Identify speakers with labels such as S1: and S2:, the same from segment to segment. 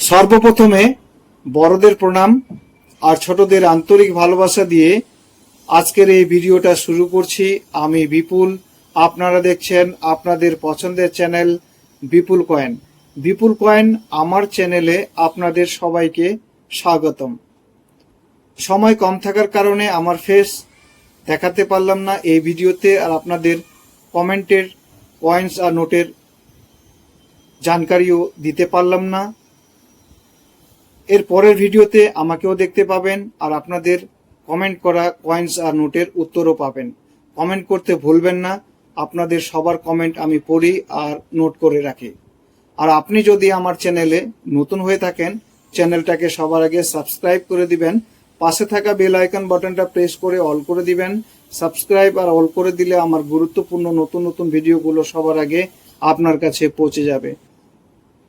S1: সর্বপ্রথমে বড়দের প্রণাম আর ছোটদের আন্তরিক ভালোবাসা দিয়ে আজকের এই ভিডিওটা শুরু করছি। আমি বিপুল, আপনারা দেখছেন আপনাদের পছন্দের চ্যানেল বিপুল কয়েন। বিপুল কয়েন আমার চ্যানেলে আপনাদের সবাইকে স্বাগতম। সময় কম থাকার কারণে আমার ফেস দেখাতে পারলাম না এই ভিডিওতে, আর আপনাদের কমেন্টের পয়েন্টস আর নোটের জানকারিও দিতে পারলাম না। এর পরের ভিডিওতে আমাকেও দেখতে পাবেন আর আপনাদের কমেন্ট করা কয়েন্স আর নোটের উত্তরও পাবেন। কমেন্ট করতে ভুলবেন না, আপনাদের সবার কমেন্ট আমি পড়ি আর নোট করে রাখি। আর আপনি যদি আমার চ্যানেলে নতুন হয়ে থাকেন, চ্যানেলটাকে সবার আগে সাবস্ক্রাইব করে দিবেন, পাশে থাকা বেল আইকন বাটনটা প্রেস করে অল করে দিবেন। সাবস্ক্রাইব আর অল করে দিলে আমার গুরুত্বপূর্ণ নতুন নতুন ভিডিওগুলো সবার আগে আপনার কাছে পৌঁছে যাবে।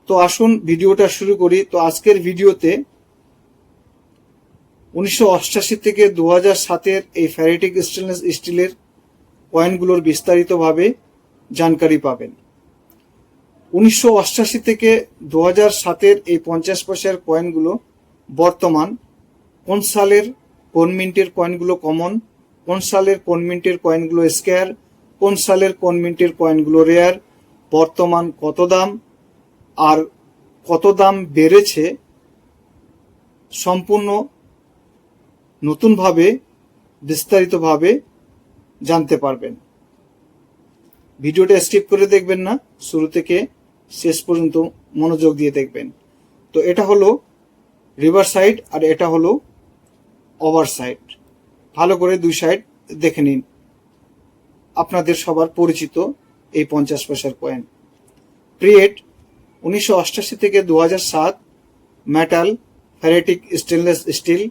S1: তো আসুন ভিডিওটা শুরু করি। তো আজকের ভিডিওতে 1988 থেকে 2007-এর এই ফেরিটিক স্টেনলেস স্টিলের কয়েনগুলোর বিস্তারিতভাবে জানকারি পাবেন। 1988 থেকে 2007-এর এই 50 পয়সার কয়েনগুলো বর্তমান কোন সালের কোন মিন্টের কয়েনগুলো কমন, কোন সালের কোন মিন্টের কয়েনগুলো স্কয়ার, কোন সালের কোন মিন্টের কয়েনগুলো রেয়ার, বর্তমান কত দাম আর কত দাম বেড়েছে সম্পূর্ণ নতুনভাবে বিস্তারিতভাবে জানতে পারবেন। ভিডিওটা স্কিপ করে দেখবেন না, শুরু থেকে শেষ পর্যন্ত মনোযোগ দিয়ে দেখবেন। তো এটা হলো রিভার সাইড আর এটা হলো ওভার সাইড। ভালো করে দুই সাইড দেখে নিন। আপনাদের সবার পরিচিত এই 50 পয়সার কয়েন। পিরিয়ড 1988 থেকে 2007, metal ferritic stainless steel,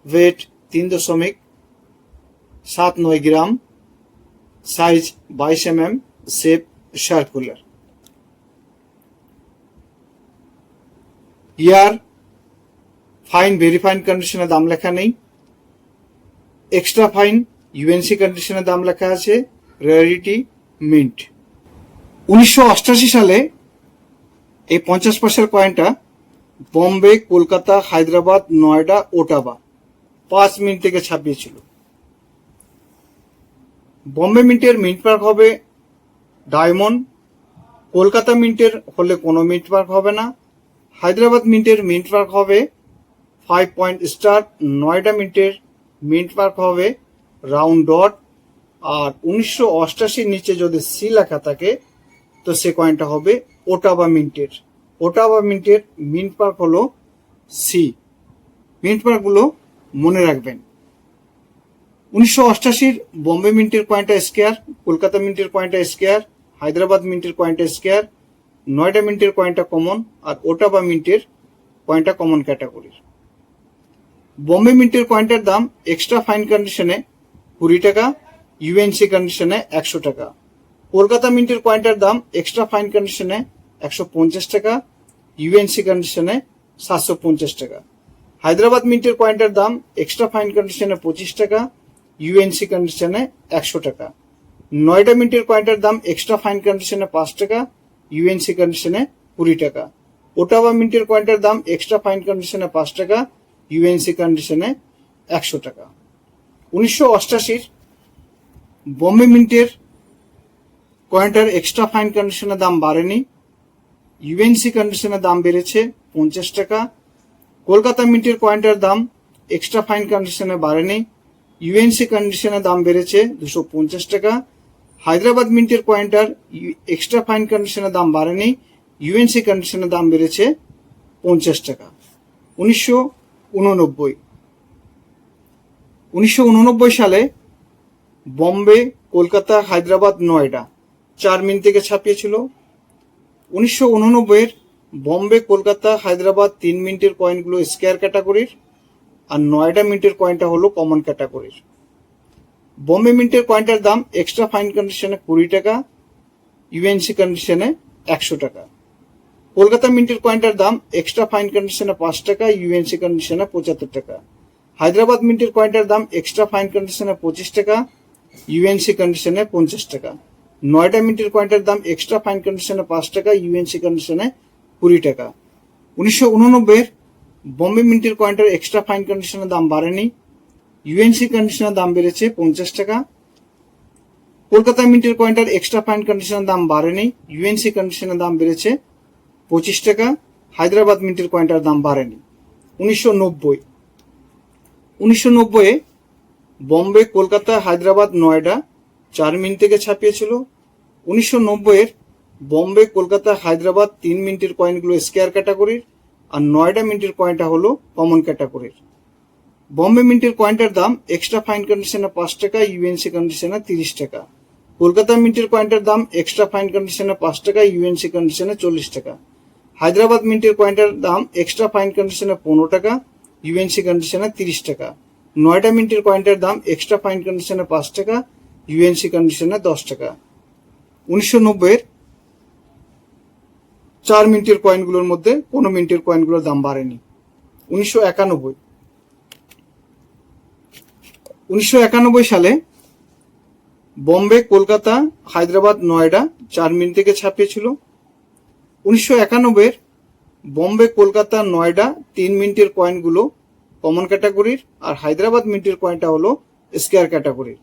S1: weight 3.79 gram, size 22 mm, shape circular. Year fine very fine কন্ডিশনে দাম লেখা নেই, এক্সট্রা ফাইন ইউএনসি কন্ডিশনে দাম লেখা আছে, রেয়ারিটি মিন্ট। 1988 সালে এই 50 পয়সার কয়েনটা বোম্বে, কলকাতা, হায়দ্রাবাদ, নয়ডা, ওটাবা 5 মিনিট থেকে ছাপিয়েছিল। বোম্বে মিন্টের মিন্ট মার্ক হবে ডায়মন্ড, কলকাতা মিন্টের হলে কোনো মিন্ট মার্ক হবে না, হায়দ্রাবাদ মিন্টের মিন্ট মার্ক হবে 5 পয়েন্ট স্টার, নয়ডা মিন্টের মিন্ট মার্ক হবে রাউন্ড ডট, আর 1988 নিচে যদি সি লেখা থাকে তো সে কয়েনটা হবে ওটাবা মিন্টের। ওটাবা মিন্টের মিন্ট মার্ক হলো সি। মিন্ট মার্কগুলো মনে রাখবেন। 1988 বোম্বে মিন্টের কয়েনটা স্কয়ার, কলকাতা মিন্টের কয়েনটা স্কয়ার, হায়দ্রাবাদ মিন্টের কয়েনটা স্কয়ার, নয়ডা মিন্টের কয়েনটা কমন, আর ওটাবা মিন্টের কয়েনটা কমন ক্যাটাগরির। বোম্বে মিন্টের কয়েনটার দাম এক্সট্রা ফাইন কন্ডিশনে 20 টাকা, ইউএনসি কন্ডিশনে 100 টাকা। কলকাতা মিন্টের কয়েনটার দাম এক্সট্রা ফাইন কন্ডিশনে 150 টাকা, ইউএনসি কন্ডিশনে 750 টাকা। হায়দ্রাবাদ মিন্টের কয়েনটার দাম এক্সট্রা ফাইন কন্ডিশনে 25 টাকা, ইউএনসি কন্ডিশনে 100 টাকা। নয়ডা মিন্টের কয়েনটার দাম এক্সট্রা ফাইন কন্ডিশনে 5 টাকা, ইউএনসি কন্ডিশনে 20 টাকা। ওটাবা মিন্টের কয়েনটার দাম এক্সট্রা ফাইন কন্ডিশনে 5 টাকা, ইউএনসি কন্ডিশনে 100 টাকা। 1988 বোম্বে মিন্টের কয়েনটার এক্সট্রা ফাইন কন্ডিশনের দাম বাড়েনি, ইউএনসি কন্ডিশনের দাম বেড়েছে 50 টাকা। কলকাতা মিন্টের কয়েনটার দাম এক্সট্রা ফাইন কন্ডিশনে বাড়েনি, ইউএনসি কন্ডিশনের দাম বেড়েছে 250 টাকা। হায়দ্রাবাদ মিন্টের কয়েনটার এক্সট্রা ফাইন কন্ডিশনের দাম বাড়েনি, ইউএনসি কন্ডিশনের দাম বেড়েছে 50 টাকা। 1989 সালে বোম্বে, কলকাতা, হায়দ্রাবাদ, নয়ডা 4 মিনিট থেকে ছাপিয়েছিল। 1989 বোম্বে, কলকাতা, হায়দ্রাবাদ 3 মিনিটের কয়েনগুলো স্কয়ার ক্যাটাগরির, আর নয়ডা মিন্টের কয়েনটা হলো কমন ক্যাটাগরির। বোম্বে মিন্টের কয়েনটার দাম এক্সট্রা ফাইন কন্ডিশনে 20 টাকা, ইউএনসি কন্ডিশনে 100 টাকা। কলকাতা মিন্টের কয়েনটার দাম এক্সট্রা ফাইন কন্ডিশনে 5 টাকা, ইউএনসি কন্ডিশনে 75 টাকা। হায়দ্রাবাদ মিন্টের কয়েনটার দাম এক্সট্রা ফাইন কন্ডিশনে 25 টাকা, ইউএনসি কন্ডিশনে 50 টাকা। নয়ডা মিন্টের কয়েনটার দাম এক্সট্রা ফাইন কন্ডিশনে 5 টাকা, ইউএনসি কন্ডিশনে 20 টাকা। 1989 বম্বে মিন্টের কয়েনটার এক্সট্রা ফাইন কন্ডিশনের দাম বাড়েনি। ইউএনসি কন্ডিশনের দাম বেড়েছে 50 টাকা। কলকাতা মিন্টের কয়েনটার এক্সট্রা ফাইন কন্ডিশনের দাম বাড়েনি। ইউএনসি কন্ডিশনের দাম বেড়েছে 25 টাকা। হায়দ্রাবাদ মিন্টের কয়েনটার দাম বাড়েনি। 1990 বম্বে, কলকাতা, হায়দ্রাবাদ, নয়ডা 4 মিনিট থেকে ছাপিয়েছিল। 1990 বম্বে, কলকাতা, হায়দ্রাবাদ 3 মিনিটের কয়েনগুলো স্কোয়ার ক্যাটাগরির, আর নয়ডা মিন্টের কয়েনটা হলো কমন ক্যাটাগরির। বম্বে মিন্টের কয়েনটার দাম এক্সট্রা ফাইন কন্ডিশনে 5 টাকা, ইউএনসি কন্ডিশনে 30 টাকা। কলকাতা মিন্টের কয়েনটার দাম এক্সট্রা ফাইন কন্ডিশনে 5 টাকা, ইউএনসি কন্ডিশনে 40 টাকা। হায়দ্রাবাদ মিন্টের কয়েনটার দাম এক্সট্রা ফাইন কন্ডিশনে 15 টাকা, ইউএনসি কন্ডিশনে 30 টাকা। নয়ডা মিন্টের কয়েনটার দাম এক্সট্রা ফাইন কন্ডিশনে 5 টাকা, ইউএনসি কন্ডিশনে 10 টাকা। 1990 4 মিনিটের কয়েনগুলোর মধ্যে কোনো মিনিটের কয়েনগুলোর দাম বাড়েনি। 1991 সালে বম্বে, কলকাতা, হায়দ্রাবাদ, নয়ডা 4 মিনিট থেকে ছাপিয়েছিল। 1991 বম্বে, কলকাতা, নয়ডা 3 মিনিটের কয়েনগুলো কমন ক্যাটাগরির, আর হায়দ্রাবাদ মিন্টের কয়েনটা হলো স্কোয়ার ক্যাটাগরির।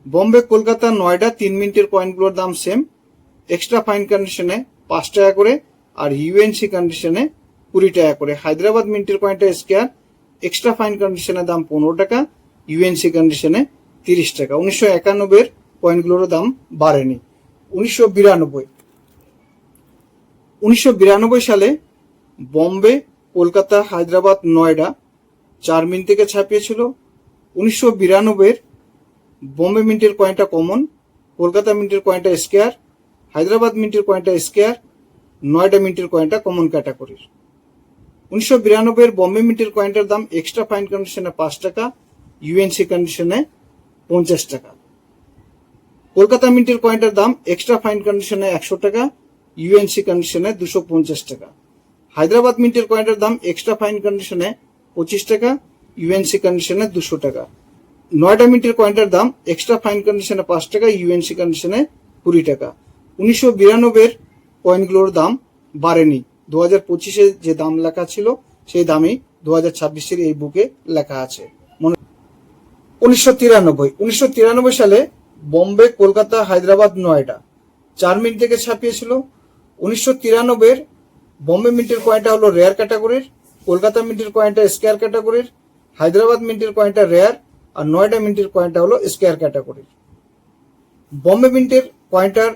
S1: বম্বে, কলকাতা, নয়ডা 3 মিনিটের কয়েনগুলোর দাম সেম, এক্সট্রা ফাইন কন্ডিশনে 5 টাকা করে, আর ইউএনসি কন্ডিশনে 20 টাকা করে। হায়দ্রাবাদ মিন্টের কয়েনটা স্কোয়ার, এক্সট্রা ফাইন কন্ডিশনের দাম 15 টাকা, ইউএনসি কন্ডিশনে 30 টাকা। 1991 কয়েনগুলোর দাম বাড়েনি। 1992 সালে বম্বে, কলকাতা, হায়দ্রাবাদ, নয়ডা 4 মিনিট থেকে ছাপিয়েছিল। 1992 বম্বে মিন্টের কয়েনটা কমন, কলকাতা মিন্টের কয়েনটা স্কোয়ার, হায়দ্রাবাদ মিন্টের কয়েনটা স্কোয়ার, নয়ডা মিন্টের কয়েনটা কমন ক্যাটাগরির। 1992 বম্বে মিন্টের কয়েনটার দাম এক্সট্রা ফাইন কন্ডিশনে 5 টাকা, ইউএনসি কন্ডিশনে 50 টাকা। কলকাতা মিন্টের কয়েনটার দাম এক্সট্রা ফাইন কন্ডিশনে 100 টাকা, ইউএনসি কন্ডিশনে 250 টাকা। হায়দ্রাবাদ মিন্টের কয়েনটার দাম এক্সট্রা ফাইন কন্ডিশনে 25 টাকা, ইউএনসি কন্ডিশনে 200 টাকা। নয়ডা মিন্টের কয়েনটার দাম এক্সট্রা ফাইন কন্ডিশনে 5 টাকা, ইউএনসি কন্ডিশনে 20 টাকা। 1992 কয়েনগুলোর দাম বাড়েনি। 2025 যে দাম লেখা ছিল সেই দামই 2026 এই বুকে লেখা আছে। 1993 সালে বম্বে, কলকাতা, হায়দ্রাবাদ, নয়ডা 4 মিনিট থেকে ছাপিয়েছিল। 1993 বম্বে মিন্টের কয়েনটা হলো রেয়ার ক্যাটাগরির, কলকাতা মিন্টের কয়েনটা স্কোয়ার ক্যাটাগরির, হায়দ্রাবাদ মিন্টের কয়েনটা রেয়ার, আর নয়ডা মিন্টের কয়েনটা হলো স্কোয়ার ক্যাটাগরির। বম্বে মিন্টের কয়েনটার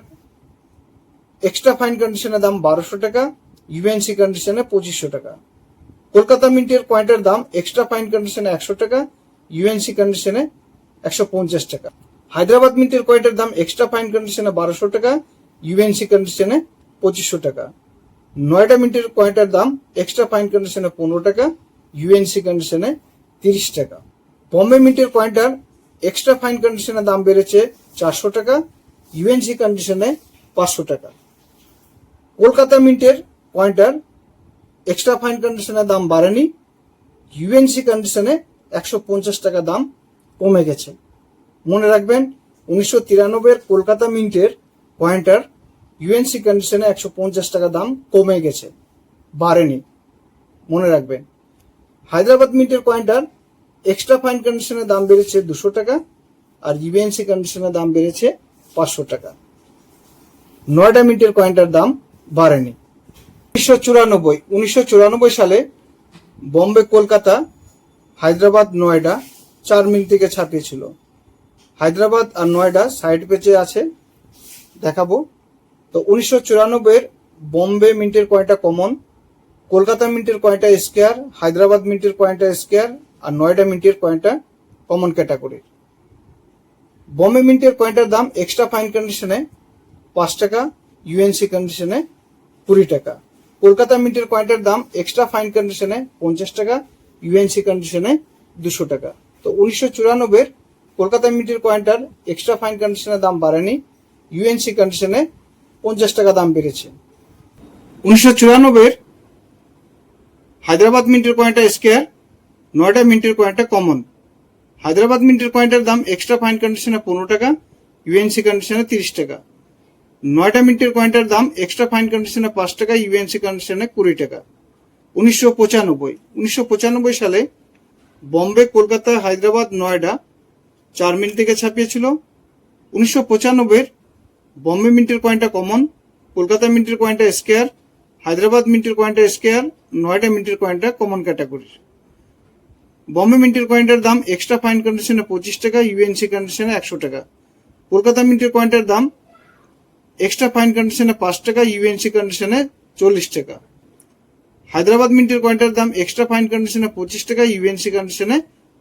S1: এক্সট্রা ফাইন কন্ডিশনের দাম 1200 টাকা, ইউএনসি কন্ডিশনে 2500 টাকা। কলকাতা মিন্টের কয়েনটার দাম এক্সট্রা ফাইন কন্ডিশনে 100 টাকা, ইউএনসি কন্ডিশনে 150 টাকা। হায়দ্রাবাদ মিন্টের কয়েনটার দাম এক্সট্রা ফাইন কন্ডিশনে 1200 টাকা, ইউএনসি কন্ডিশনে 2500 টাকা। নয়ডা মিন্টের কয়েনটার দাম এক্সট্রা ফাইন কন্ডিশনে 15 টাকা, ইউএনসি কন্ডিশনে 30 টাকা। বম্বে মিন্টের কয়েনটার এক্সট্রা ফাইন কন্ডিশনের দাম বেড়েছে 400 টাকা, ইউএনসি কন্ডিশনে 500 টাকা। কলকাতা মিন্টের কয়েনটার এক্সট্রা ফাইন কন্ডিশনের দাম বাড়েনি, ইউএনসি কন্ডিশনে 150 টাকা দাম কমে গেছে। মনে রাখবেন 1993 কলকাতা মিন্টের কয়েনটার ইউএনসি কন্ডিশনে 150 টাকা দাম কমে গেছে, বাড়েনি, মনে রাখবেন। হায়দ্রাবাদ মিন্টের কয়েনটার এক্সট্রা ফাইন কন্ডিশনের দাম বেড়েছে 200 টাকা, আর ইউএনসি কন্ডিশনের দাম বেড়েছে 500 টাকা। নয়ডা মিন্টের কয়েনটার দাম বাড়েনি। 1994 সালে বম্বে, কলকাতা, হায়দ্রাবাদ, নয়ডা 4 মিনিট থেকে ছাপিয়েছিল। হায়দ্রাবাদ আর নয়ডা সাইড পেজে আছে, দেখাবো। তো 1994 বম্বে মিন্টের কয়েনটা কমন, কলকাতা মিন্টের কয়েনটা স্কোয়ার, হায়দ্রাবাদ মিন্টের কয়েনটা স্কোয়ার, আর নয়ডা মিন্টের কয়েনটা কমন ক্যাটাগরির। বম্বে মিন্টের কয়েনটার দাম এক্সট্রা ফাইন কন্ডিশনে 5 টাকা, ইউএনসি কন্ডিশনে 20 টাকা। কলকাতা মিন্টের কয়েনটার দাম এক্সট্রা ফাইন কন্ডিশনে 50 টাকা, ইউএনসি কন্ডিশনে 200 টাকা। তো 1994 কলকাতা মিন্টের কয়েনটার এক্সট্রা ফাইন কন্ডিশনের দাম বাড়েনি, ইউএনসি কন্ডিশনে 50 টাকা দাম বেড়েছে। 1994 হায়দ্রাবাদ মিন্টের কয়েনটা স্কোয়ার, নয়ডা মিন্টের কয়েনটা কমন। হায়দ্রাবাদ মিন্টের কয়েনটার দাম এক্সট্রা ফাইন কন্ডিশনে 15 টাকা, ইউএনসি কন্ডিশনে 30 টাকা। নয়ডা মিন্টের কয়েনটার দাম এক্সট্রা ফাইন কন্ডিশনে 5 টাকা, ইউএনসি কন্ডিশনে 20 টাকা। 1995 সালে বম্বে, কলকাতা, হায়দ্রাবাদ, নয়ডা 4 মিনিট থেকে ছাপিয়েছিল। 1995 বম্বে মিন্টের কয়েনটা কমন, কলকাতা মিন্টের কয়েনটা স্কোয়ার, হায়দ্রাবাদ মিন্টের কয়েনটা স্কোয়ার, নয়ডা মিন্টের কয়েনটা কমন ক্যাটাগরির। বম্বে মিন্টের কয়েনটার দাম এক্সট্রা ফাইন কন্ডিশনে 25 টাকা, ইউএনসি কন্ডিশনে 100 টাকা। কলকাতা মিন্টের কয়েনটার দাম এক্সট্রা ফাইন কন্ডিশনে 5 টাকা, ইউএনসি কন্ডিশনে 40 টাকা। হায়দ্রাবাদ মিন্টের কয়েনটার দাম এক্সট্রা ফাইন কন্ডিশনে 25 টাকা, ইউএনসি কন্ডিশনে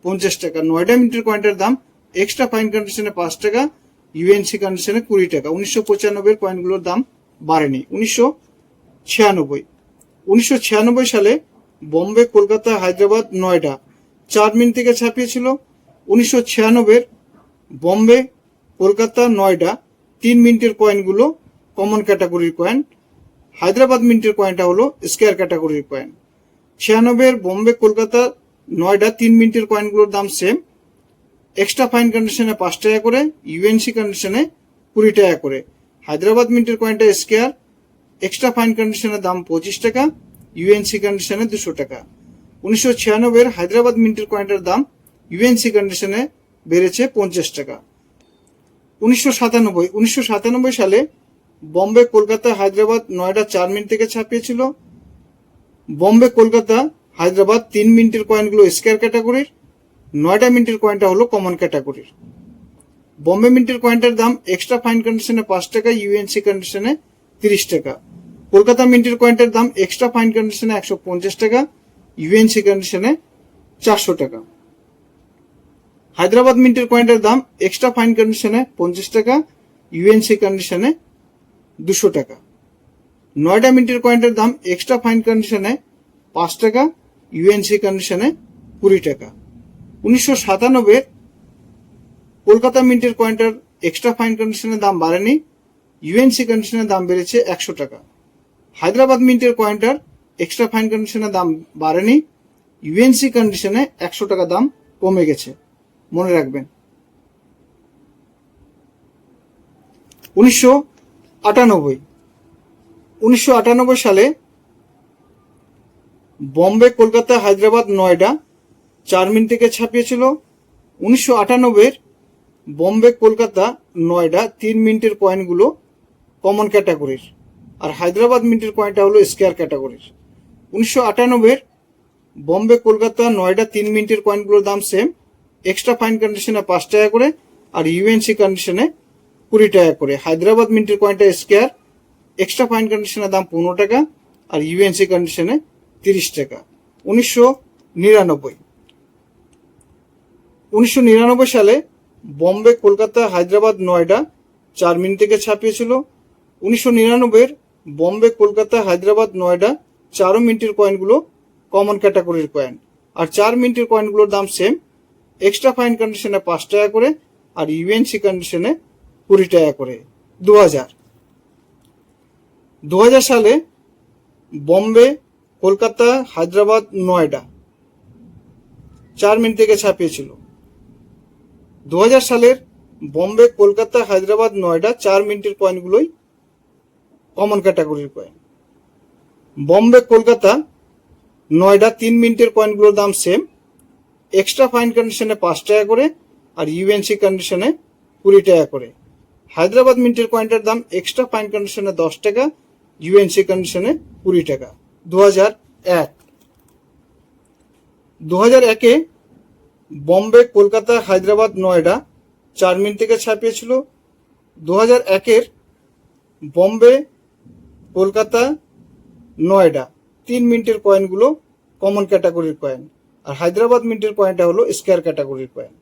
S1: 50 টাকা। নয়ডা মিন্টের কয়েনটার দাম এক্সট্রা ফাইন কন্ডিশনে 5 টাকা, ইউএনসি কন্ডিশনে 20 টাকা। 1995 কয়েনগুলোর দাম বাড়েনি। 1996 সালে বম্বে, কলকাতা, হায়দ্রাবাদ, নয়ডা 4 মিনিট থেকে ছাপিয়েছিল। 1996 বম্বে, কলকাতা, নয়ডা 3 মিনিটের কয়েনগুলো কমন ক্যাটাগরির কয়েন। হায়দ্রাবাদ মিন্টের কয়েনটা হলো স্কোয়ার ক্যাটাগরির কয়েন। 96 বম্বে, কলকাতা, নয়ডা 3 মিনিটের কয়েনগুলোর দাম সেম। এক্সট্রা ফাইন কন্ডিশনে 5 টাকা করে, ইউএনসি কন্ডিশনে 20 টাকা করে। হায়দ্রাবাদ মিন্টের কয়েনটা স্কোয়ার, এক্সট্রা ফাইন কন্ডিশনের দাম 25 টাকা, ইউএনসি কন্ডিশনে 200 টাকা। 1996 হায়দ্রাবাদ মিন্টের কয়েনটার দাম ইউএনসি কন্ডিশনে বেড়েছে 50 টাকা। 1997 সালে বম্বে, কলকাতা, হায়দ্রাবাদ, নয়ডা 4 মিনিট থেকে ছাপিয়েছিল। বম্বে, কলকাতা, হায়দ্রাবাদ 3 মিনিটের কয়েনগুলো স্কোয়ার ক্যাটাগরির, নয়ডা মিন্টের কয়েনটা হলো কমন ক্যাটাগরির। বম্বে মিন্টের কয়েনটার দাম এক্সট্রা ফাইন কন্ডিশনে 5 টাকা, ইউএনসি কন্ডিশনে 30 টাকা। কলকাতা মিন্টের কয়েনটার দাম এক্সট্রা ফাইন কন্ডিশনে 150 টাকা, ইউএনসি কন্ডিশনে 400 টাকা। হায়দ্রাবাদ মিন্টের কয়েনটার দাম এক্সট্রা ফাইন কন্ডিশনে 50 টাকা, ইউএনসি কন্ডিশনে 200 টাকা। নয়ডা মিন্টের কয়েনটার দাম এক্সট্রা ফাইন কন্ডিশনে 5 টাকা, ইউএনসি কন্ডিশনে 20 টাকা। 1997 কলকাতা মিন্টের কয়েনটার এক্সট্রা ফাইন কন্ডিশনের দাম বাড়েনি, ইউএনসি কন্ডিশনের দাম বেড়েছে 100 টাকা। হায়দ্রাবাদ মিন্টের কয়েনটার এক্সট্রা ফাইন কন্ডিশনের দাম বাড়েনি, ইউএনসি কন্ডিশনে 100 টাকা দাম কমে গেছে, মনে রাখবেন। 1998 সালে বম্বে, কলকাতা, হায়দ্রাবাদ, নয়ডা 4 মিনিট থেকে ছাপিয়েছিল। 1998 বম্বে, কলকাতা, নয়ডা 3 মিনিটের কয়েনগুলো কমন ক্যাটাগরির, আর হায়দ্রাবাদ মিন্টের কয়েনটা হলো স্কোয়ার ক্যাটাগরির। 1998 বম্বে, কলকাতা, নয়ডা 3 মিনিটের কয়েনগুলোর দাম সেম। এক্সট্রা ফাইন কন্ডিশনে 5 টাকা করে, আর ইউএনসি কন্ডিশনে 20 টাকা করে। হায়দ্রাবাদ মিন্টের কয়েনটা স্কোয়ার, এক্সট্রা ফাইন কন্ডিশনের দাম 15 টাকা, আর ইউএনসি কন্ডিশনে 30 টাকা। 1999 সালে বম্বে, কলকাতা, হায়দ্রাবাদ, নয়ডা 4 মিনিট থেকে ছাপিয়েছিল। 1999 বম্বে, কলকাতা, হায়দ্রাবাদ, নয়ডা 4 মিনিটের কয়েনগুলো কমন ক্যাটাগরির কয়েন, আর 4 মিনিটের কয়েনগুলোর দাম সেম। এক্সট্রা ফাইন কন্ডিশনে 5 টাকা করে, আর ইউএনসি কন্ডিশনে 20 টাকা করে। 2000 সালে বম্বে, কলকাতা, হায়দ্রাবাদ, নয়ডা 4 মিনিট থেকে ছাপিয়েছিল। 2000 সালের বম্বে, কলকাতা, হায়দ্রাবাদ, নয়ডা 4 মিনিটের কয়েনগুলোই কমন ক্যাটাগরির কয়েন। বম্বে, কলকাতা, নয়ডা 3 মিনিটের কয়েনগুলোর দাম সেম। এক্সট্রা ফাইন কন্ডিশনে 5 টাকা করে, আর ইউএনসি কন্ডিশনে 20 টাকা করে। হায়দ্রাবাদ মিন্টের কয়েনটার দাম এক্সট্রা ফাইন কন্ডিশনে 10 টাকা, ইউএনসি কন্ডিশনে 20 টাকা। 2001 বম্বে, কলকাতা, হায়দ্রাবাদ, নয়ডা 4 মিনিট থেকে ছাপিয়েছিল। 2001 বম্বে, কলকাতা, নয়ডা 3 মিনিটের কয়েনগুলো কমন ক্যাটাগরির কয়েন, আর হায়দ্রাবাদ মিন্টের কয়েনটা হলো স্কোয়ার ক্যাটাগরির কয়েন।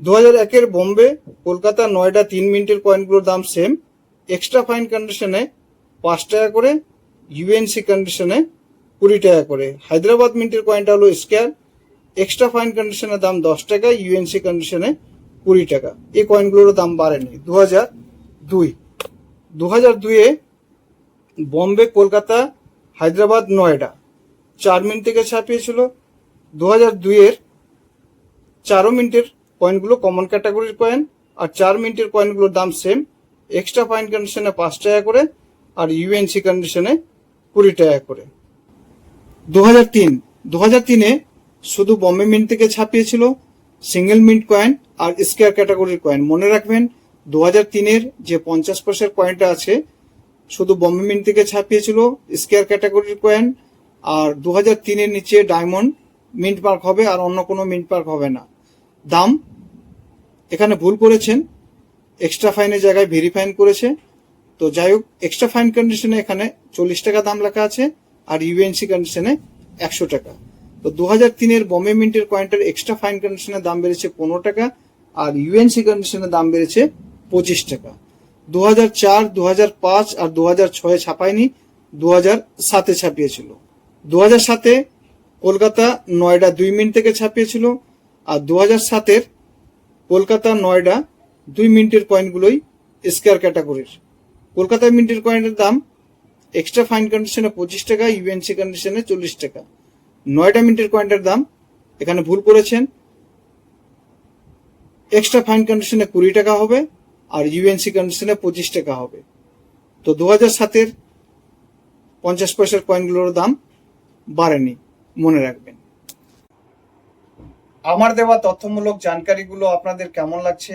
S1: 2001 বম্বে, কলকাতা, নয়ডা 3 মিনিটের কয়েনগুলোর দাম সেম। এক্সট্রা ফাইন কন্ডিশনে 5 টাকা করে, ইউএনসি কন্ডিশনে 20 টাকা করে। হায়দ্রাবাদ মিন্টের কয়েনটা হলো স্কোয়ার, এক্সট্রা ফাইন কন্ডিশনের দাম 10 টাকা, ইউএনসি কন্ডিশনে 20 টাকা। এই কয়েনগুলোর দাম বাড়েনি। 2002 বম্বে, কলকাতা, হায়দ্রাবাদ, নয়ডা 4 মিনিট থেকে ছাপিয়েছিল। 2002 4 মিনিটের কয়েনগুলো কমন ক্যাটাগরির কয়েন, আর 4 মিনিটের কয়েনগুলোর দাম সেম। এক্সট্রা ফাইন কন্ডিশনে 5 টাকা করে, আর ইউএনসি কন্ডিশনে 20 টাকা করে। 2003 2003-এ শুধু বম্বে মিন্ট থেকে ছাপিয়েছিল সিঙ্গেল মিন্ট কয়েন আর স্কয়ার ক্যাটাগরির কয়েন। মনে রাখবেন 2003-এর যে 50 পয়সার কয়েনটা আছে শুধু বম্বে মিন্ট থেকে ছাপিয়েছিল স্কয়ার ক্যাটাগরির কয়েন, আর 2003-এর নিচে ডায়মন্ড মিন্ট মার্ক হবে আর অন্য কোনো মিন্ট মার্ক হবে না। দাম এখানে ভুল করেছেন, এক্সট্রা ফাইনের জায়গায় ভেরিফাইন করেছে। তো যাই হোক, এক্সট্রা ফাইন কন্ডিশনে এখানে 40 টাকা দাম লেখা আছে আর ইউএনসি কন্ডিশনে 100 টাকা। তো 2003-এর বম্বে মিন্টের কয়েনটার এক্সট্রা ফাইন কন্ডিশনের দাম বেড়েছে 15 টাকা আর ইউএনসি কন্ডিশনের দাম বেড়েছে 25 টাকা। 2004, 2005 আর 2006-এ ছাপায়নি, 2007-এ ছাপিয়েছিল। 2007-এ কলকাতা নয়ডা 2 মিনিট থেকে ছাপিয়েছিল আর 2007-এর কলকাতা নয়ডা 2 মিনিটের কয়েনগুলোই স্কয়ার ক্যাটাগরির। কলকাতা মিন্টের কয়েনের দাম এক্সট্রা ফাইন কন্ডিশনে 25 টাকা, ইউএনসি কন্ডিশনে 40 টাকা। নয়ডা মিন্টের কয়েনটার দাম এখানে ভুল করেছেন, এক্সট্রা ফাইন কন্ডিশনে 20 টাকা হবে আর ইউএনসি কন্ডিশনে 25 টাকা হবে। তো 2007-এর 50 পয়সার কয়েনগুলোর দাম বাড়েনি, মনে রাখবেন। আমার দেওয়া তথ্যমূলক জানকারিগুলো আপনাদের কেমন লাগছে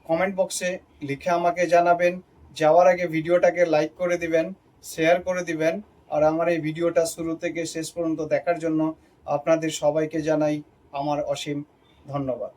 S1: কমেন্ট বক্সে লিখে আমাকে জানাবেন। যাওয়ার আগে ভিডিওটাকে লাইক করে দিবেন, শেয়ার করে দিবেন, আর আমার এই ভিডিওটা শুরু থেকে শেষ পর্যন্ত দেখার জন্য আপনাদের সবাইকে জানাই আমার অসীম ধন্যবাদ।